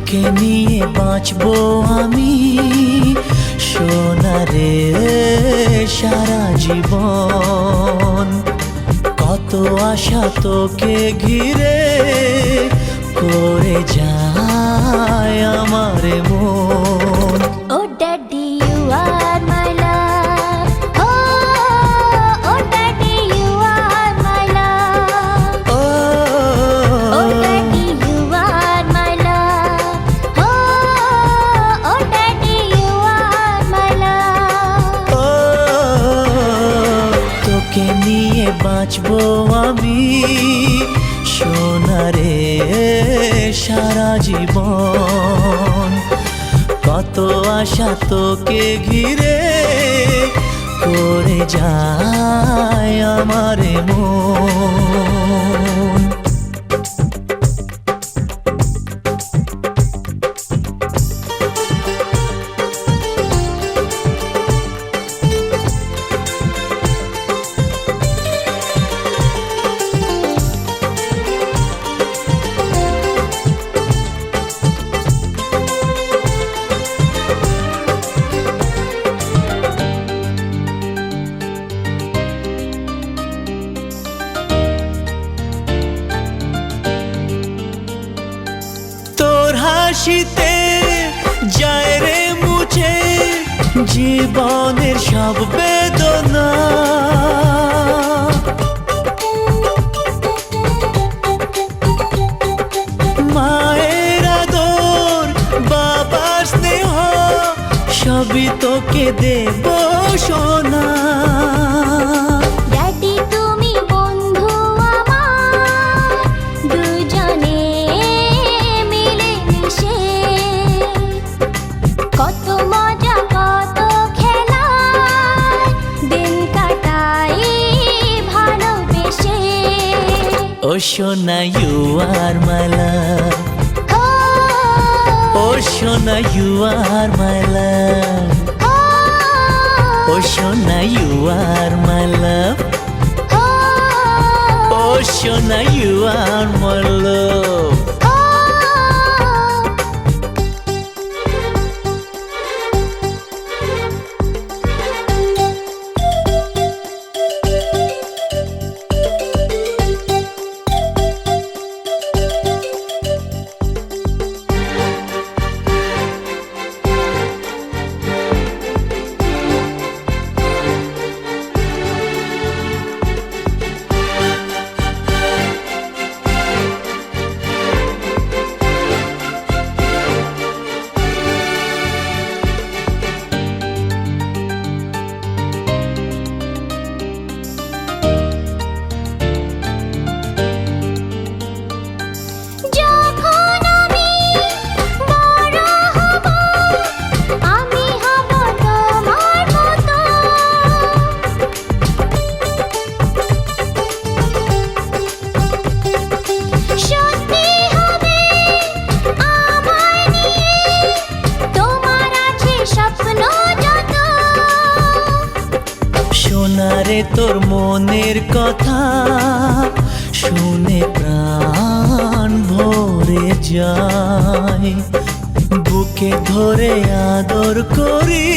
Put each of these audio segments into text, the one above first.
তোকে নিয়ে বাঁচবো আমি সোনারে সারা জীবন। কত আশা তোকে ঘিরে করে যায় আমার মন। Oh daddy you are my love, oh daddy you are my love, oh daddy you are my love, oh daddy you are my love. তোকে নিয়ে বাঁচবো আমি সোনারে সারা জীবন। কত আশা তোকে ঘিরে করে যায় আমার মন। হাসিতে যায় রে মুছে জীবনের সব বেদনা। মায়ের আদর বাবার স্নেহ সবই তোকে দেব সোনা। Oh Shona, you are my love. Oh Shona, you are my love. Oh Shona, you are my love. Oh Shona, you are my love. সোনারে তোর মনের কথা শুনে প্রাণ ভরে যায়। বুকে ধরে আদর করি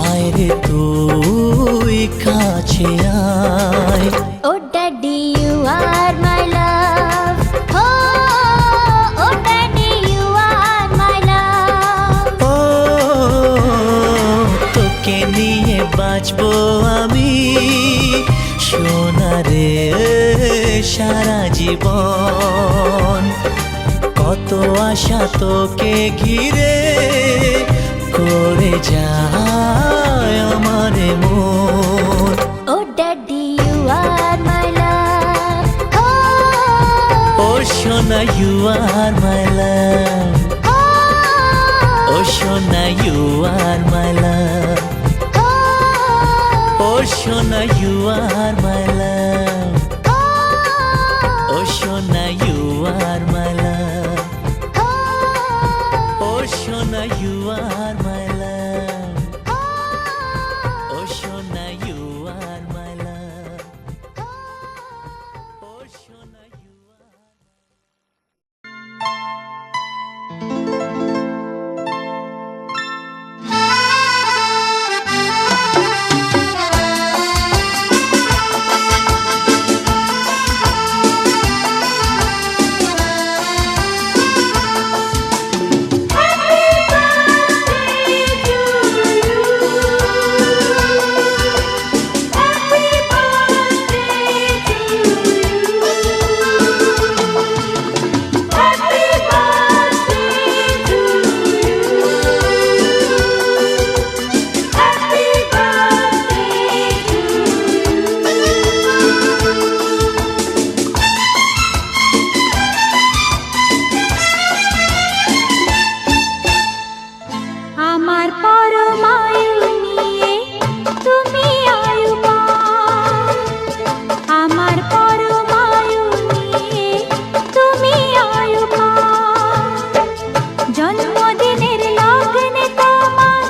আয় রে তুই কাছে আয়। Oh daddy you are my love, oh daddy you are my love. তোকে নিয়ে বাঁচবো আমি সোনারে সারা জীবন। কত আশা তোকে ঘিরে করে যায় আমার মন। Oh daddy you are my love, ও সোনা ইউ আর মাই লাভ। ও সোনা ইউ আর মাই লাভ। ও সোনা ইউ আর মাই লাভ। ও সোনা ইউ আর মাই লাভ। ও সোনা ইউ আর মাই লাভ। ও সোনা ইউ আর মাই লাভ। ও সোনা ইউ আর আমার পরমায়ু নিয়ে তুমি আয়ুমান। জন্মদিনের লগ্নে তোমার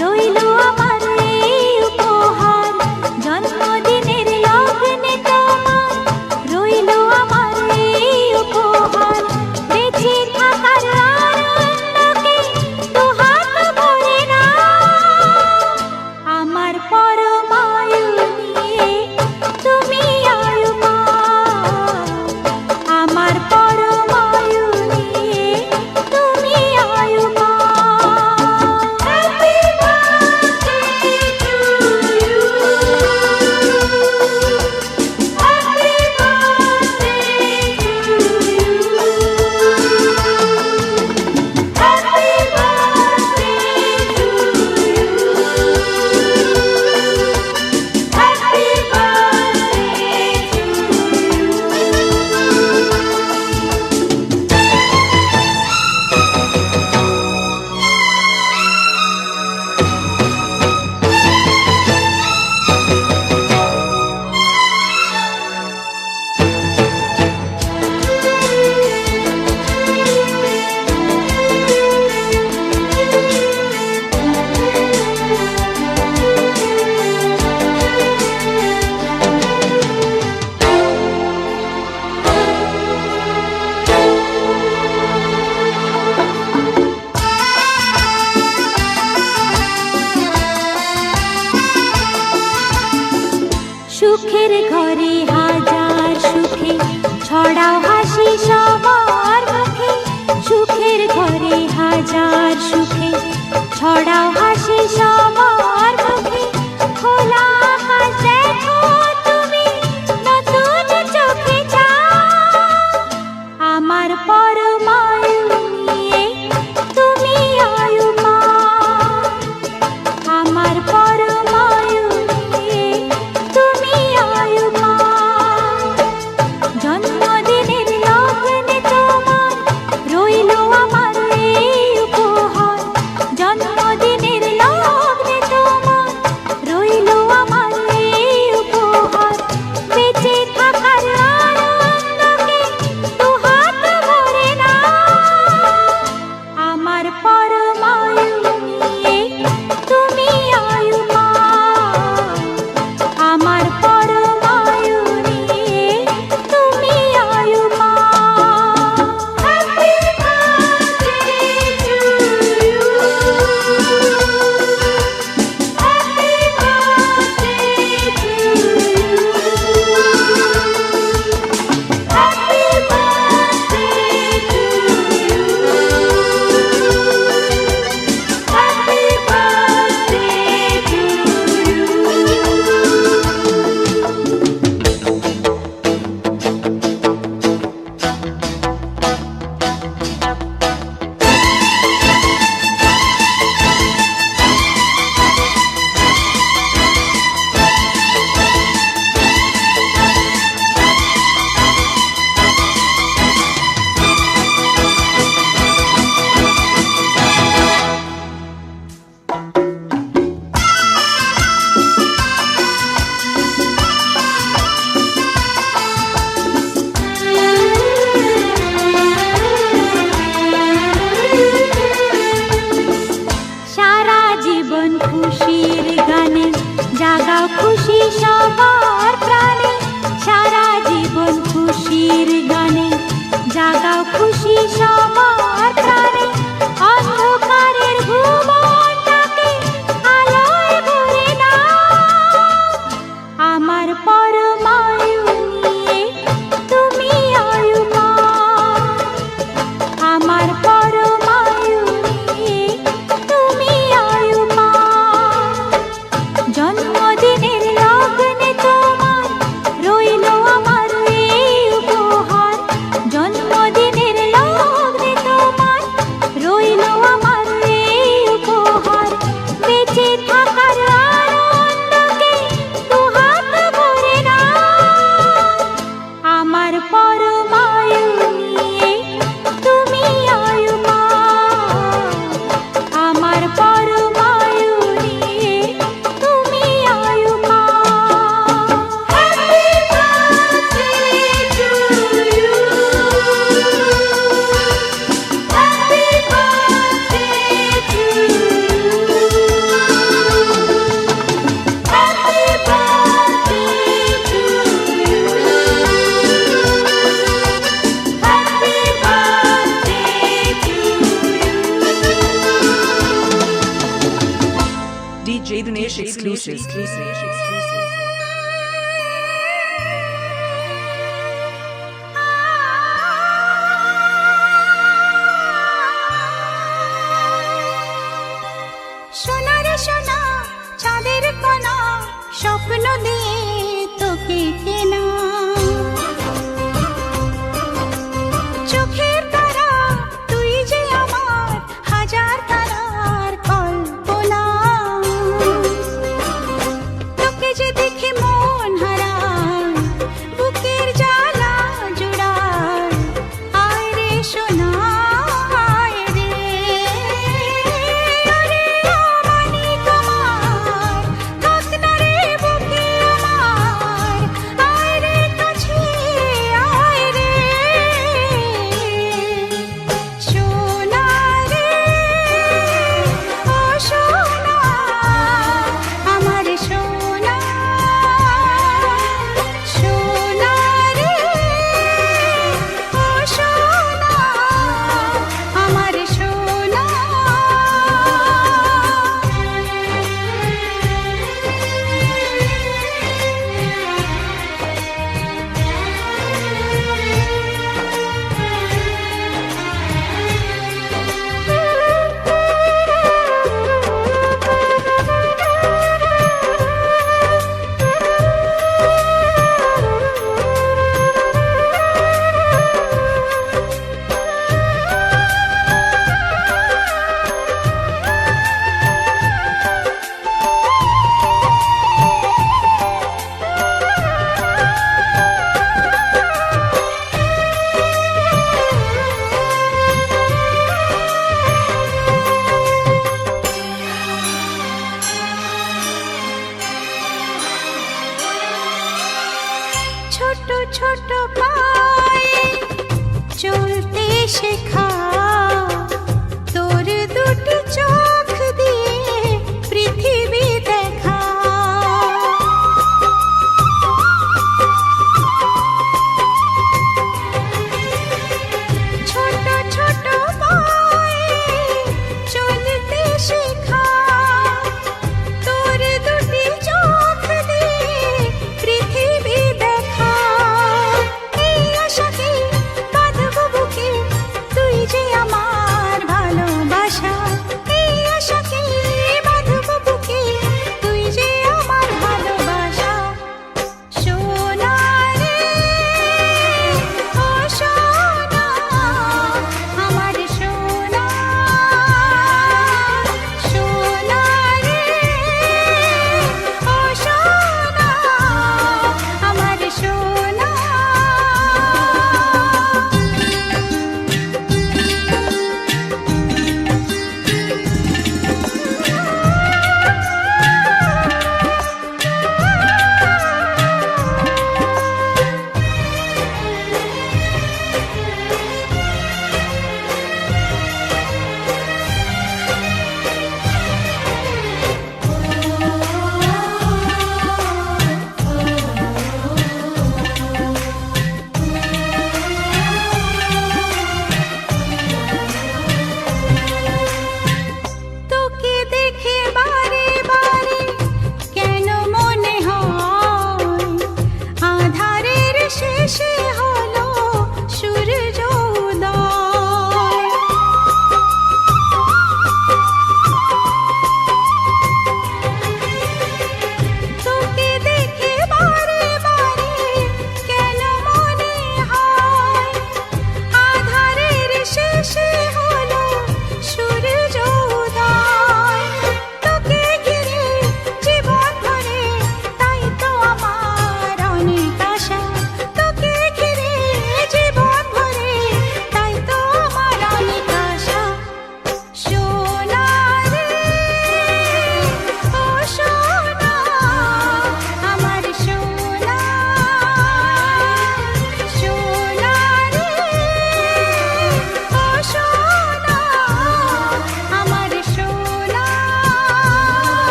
রইল আমার এই উপহার। জন্মদিনের লগ্নে তোমার রইল আমার এই উপহার। বেঁচে থাকার আনন্দকে দুহাত ভরে নাও। আমার পরমায়ু নিয়ে তুমি আয়ুমান। সোনা রে সোনা চাঁদের কণা স্বপ্ন দিয়ে তোকে কেনা চোখের তারা তুই যে আমার হাজার তারার কল্পনা তোকে যে দেখে মন হারায় বুকের জ্বালা জুড়ায় আয় রে সোনা আয় রে আরে আমানি তোমার থাক না রে বুকে আমার আয় রে কাছে আয় রে সোনা রে ও সোনা আমার সোনা সোনা রে ও সোনা আমার সোনা ছোট ছোট পায়ে চলতে শেখা তোর দুটি চোখ